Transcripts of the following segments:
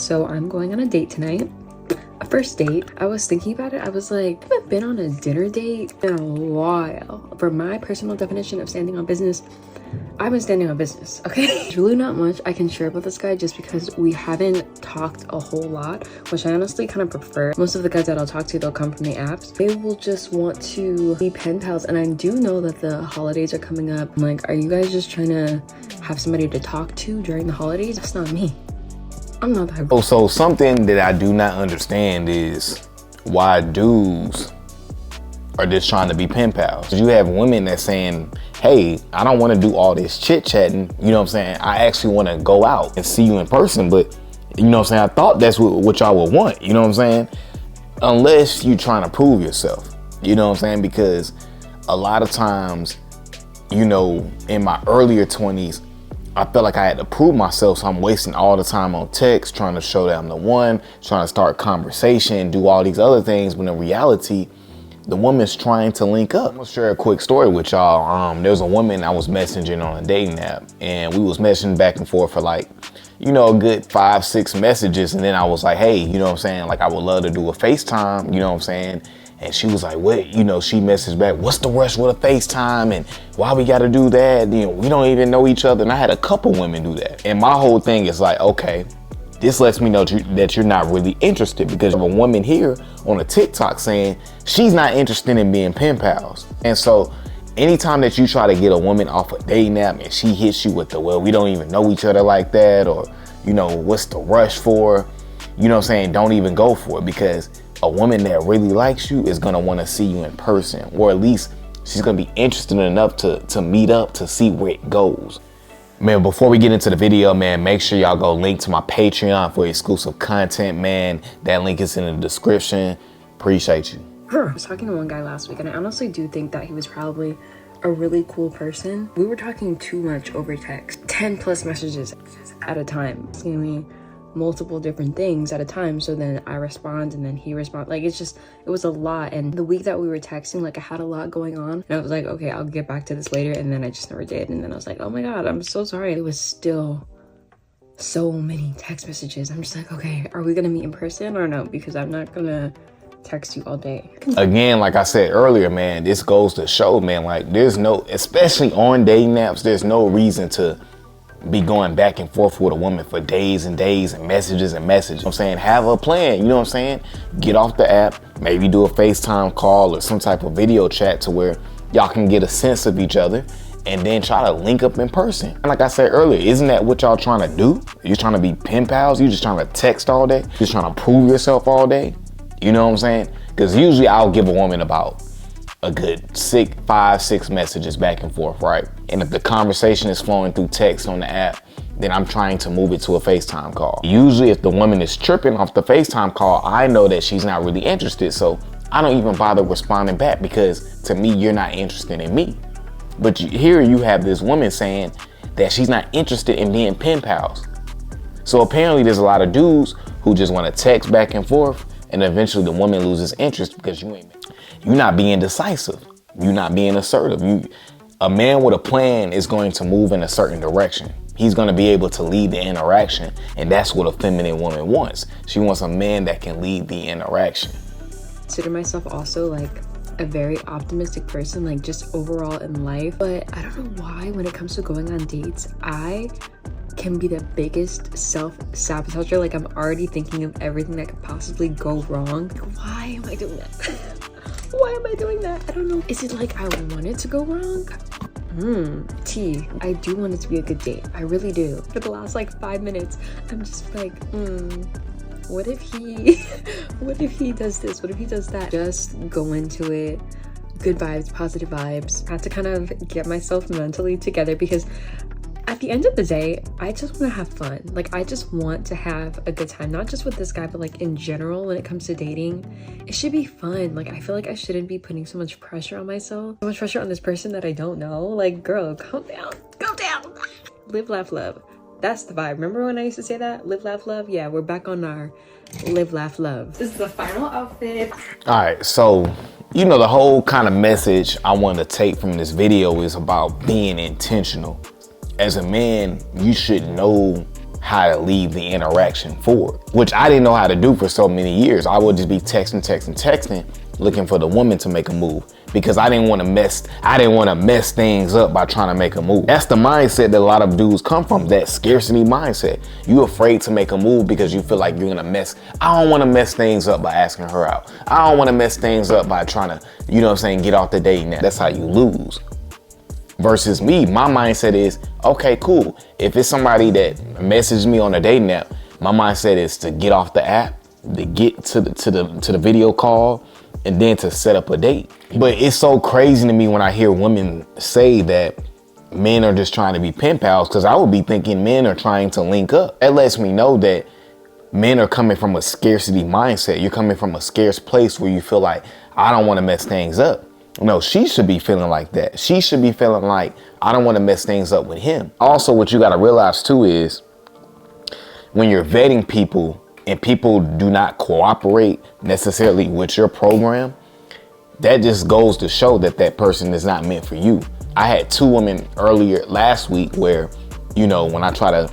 So I'm going on a date tonight. A first date. I was thinking about it. I was like, I haven't been on a dinner date in a while. For my personal definition of standing on business, I've been standing on business, okay? There's really not much I can share about this guy just because we haven't talked a whole lot, which I honestly kind of prefer. Most of the guys that I'll talk to, they'll come from the apps. They will just want to be pen pals, and I do know that the holidays are coming up. I'm like, are you guys just trying to have somebody to talk to during the holidays? That's not me. I'm not that. Oh, so something that I do not understand is why dudes are just trying to be pen pals. You have women that's saying, hey, I don't want to do all this chit chatting. You know what I'm saying? I actually want to go out and see you in person. But you know what I'm saying? I thought that's what y'all would want. You know what I'm saying? Unless you're trying to prove yourself. You know what I'm saying? Because a lot of times, you know, in my earlier 20s, I felt like I had to prove myself, so I'm wasting all the time on text, trying to show that I'm the one, trying to start conversation, do all these other things, when in reality, the woman's trying to link up. I'm gonna share a quick story with y'all. There was a woman I was messaging on a dating app, and we was messaging back and forth for like, you know, a good 5-6 messages, and then I was like, hey, you know what I'm saying, like I would love to do a FaceTime, you know what I'm saying? And she was like, what? You know, she messaged back, what's the rush with a FaceTime? And why we gotta do that? You know, we don't even know each other. And I had a couple women do that. And my whole thing is like, okay, this lets me know that you're not really interested, because of a woman here on a TikTok saying she's not interested in being pen pals. And so anytime that you try to get a woman off a dating app and she hits you with the, well, we don't even know each other like that, or, you know, what's the rush for? You know what I'm saying? Don't even go for it, because a woman that really likes you is gonna wanna see you in person, or at least she's gonna be interested enough to meet up to see where it goes. Man, before we get into the video, man, make sure y'all go link to my Patreon for exclusive content, man. That link is in the description. Appreciate you. I was talking to one guy last week, and I honestly do think that he was probably a really cool person. We were talking too much over text, 10+ messages at a time, asking me multiple different things at a time. So then I respond and then he responds. Like, it was a lot. And the week that we were texting, like I had a lot going on, and I was like, okay, I'll get back to this later. And then I just never did. And then I was like, oh my God, I'm so sorry. It was still so many text messages. I'm just like, okay, are we gonna meet in person or no? Because I'm not gonna text you all day. Again, like I said earlier, man, this goes to show, man, like there's no, especially on dating apps, there's no reason to be going back and forth with a woman for days and days and messages and messages. I'm saying, have a plan, you know what I'm saying? Get off the app, maybe do a FaceTime call or some type of video chat to where y'all can get a sense of each other, and then try to link up in person. And like I said earlier, isn't that what y'all trying to do? You're trying to be pen pals? You just trying to text all day? Just trying to prove yourself all day? You know what I'm saying? Because usually I'll give a woman about a good 5-6 messages back and forth, right? And if the conversation is flowing through text on the app, then I'm trying to move it to a FaceTime call. Usually if the woman is tripping off the FaceTime call, I know that she's not really interested, so I don't even bother responding back, because to me, you're not interested in me. But here you have this woman saying that she's not interested in being pen pals. So apparently there's a lot of dudes who just want to text back and forth, and eventually the woman loses interest because you're not being decisive. You're not being assertive. A man with a plan is going to move in a certain direction. He's going to be able to lead the interaction, and that's what a feminine woman wants. She wants a man that can lead the interaction. I consider myself also like a very optimistic person, like just overall in life, but I don't know why when it comes to going on dates, I can be the biggest self-sabotager. Like I'm already thinking of everything that could possibly go wrong. Like, why am I doing that? Why am I doing that? I don't know. Is it like I want it to go wrong? I do want it to be a good date. I really do. For the last like 5 minutes, I'm just like, what if he does this? What if he does that? Just go into it. Good vibes, positive vibes. I had to kind of get myself mentally together, because at the end of the day, I just want to have fun. Like, I just want to have a good time, not just with this guy, but like in general, when it comes to dating, it should be fun. Like, I feel like I shouldn't be putting so much pressure on myself, so much pressure on this person that I don't know. Like, girl, calm down, calm down. Live, laugh, love. That's the vibe. Remember when I used to say that? Live, laugh, love? Yeah, we're back on our live, laugh, love. This is the final outfit. All right, so, you know, the whole kind of message I wanted to take from this video is about being intentional. As a man, you should know how to leave the interaction forward, which I didn't know how to do for so many years. I would just be texting, looking for the woman to make a move because I didn't want to mess things up by trying to make a move. That's the mindset that a lot of dudes come from, that scarcity mindset. You afraid to make a move because you feel like you're gonna mess. I don't want to mess things up by asking her out. I don't want to mess things up by trying to, you know what I'm saying, get off the dating app. That's how you lose. Versus me, my mindset is, okay, cool. If it's somebody that messaged me on a dating app, my mindset is to get off the app, to get to the video call, and then to set up a date. But it's so crazy to me when I hear women say that men are just trying to be pen pals, because I would be thinking men are trying to link up. That lets me know that men are coming from a scarcity mindset. You're coming from a scarce place where you feel like, I don't want to mess things up. No, she should be feeling like that. She should be feeling like, I don't want to mess things up with him. Also, what you got to realize too is when you're vetting people and people do not cooperate necessarily with your program, that just goes to show that that person is not meant for you. I had 2 women earlier last week where, you know, when I try to,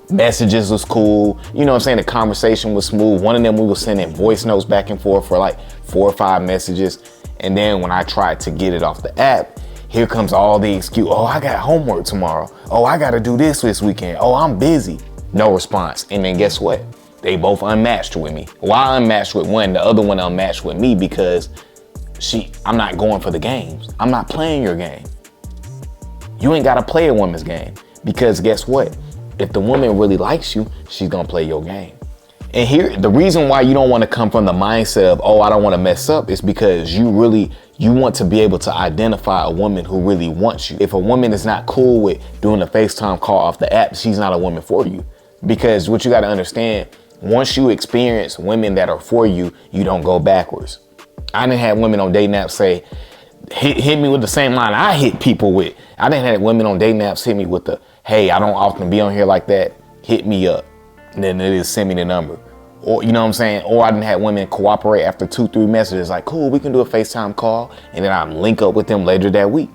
messages was cool. You know what I'm saying? The conversation was smooth. One of them, we were sending voice notes back and forth for like 4 or 5 messages. And then when I tried to get it off the app, here comes all the excuse. Oh, I got homework tomorrow. Oh, I got to do this weekend. Oh, I'm busy. No response. And then guess what? They both unmatched with me. Well, I unmatched with one, the other one unmatched with me because I'm not going for the games. I'm not playing your game. You ain't got to play a woman's game because guess what? If the woman really likes you, she's going to play your game. And here, the reason why you don't want to come from the mindset of, oh, I don't want to mess up is because you want to be able to identify a woman who really wants you. If a woman is not cool with doing a FaceTime call off the app, she's not a woman for you. Because what you got to understand, once you experience women that are for you, you don't go backwards. I didn't have women on dating apps say, hit me with the same line I hit people with. I didn't have women on dating apps hit me with the, hey, I don't often be on here like that. Hit me up. And then it is send me the number. Or, you know what I'm saying? Or I didn't have women cooperate after 2-3 messages like, cool, we can do a FaceTime call. And then I link up with them later that week.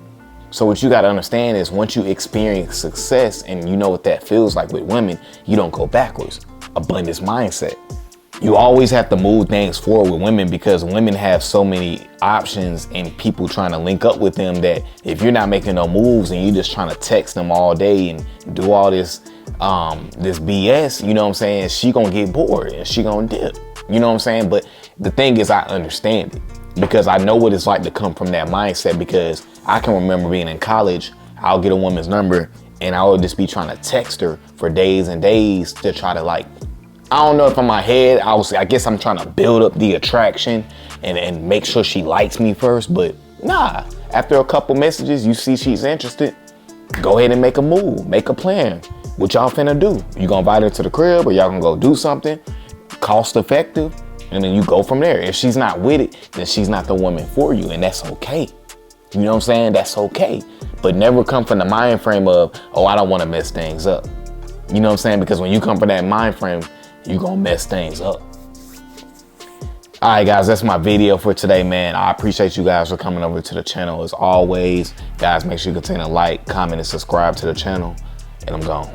So what you got to understand is once you experience success and you know what that feels like with women, you don't go backwards. Abundance mindset. You always have to move things forward with women because women have so many options and people trying to link up with them that if you're not making no moves and you're just trying to text them all day and do all this BS, you know what I'm saying? She gonna get bored and she gonna dip, you know what I'm saying? But the thing is, I understand it because I know what it's like to come from that mindset because I can remember being in college, I'll get a woman's number and I would just be trying to text her for days and days to try to like, I don't know if in my head, I guess I'm trying to build up the attraction and make sure she likes me first, but nah, after a couple messages, you see she's interested, go ahead and make a move, make a plan. What y'all finna do? You gonna invite her to the crib or y'all gonna go do something cost effective and then you go from there. If she's not with it, then she's not the woman for you and that's okay. You know what I'm saying? That's okay. But never come from the mind frame of, oh, I don't wanna mess things up. You know what I'm saying? Because when you come from that mind frame, you gonna mess things up. All right, guys, that's my video for today, man. I appreciate you guys for coming over to the channel as always. Guys, make sure you continue to like, comment, and subscribe to the channel. And I'm gone.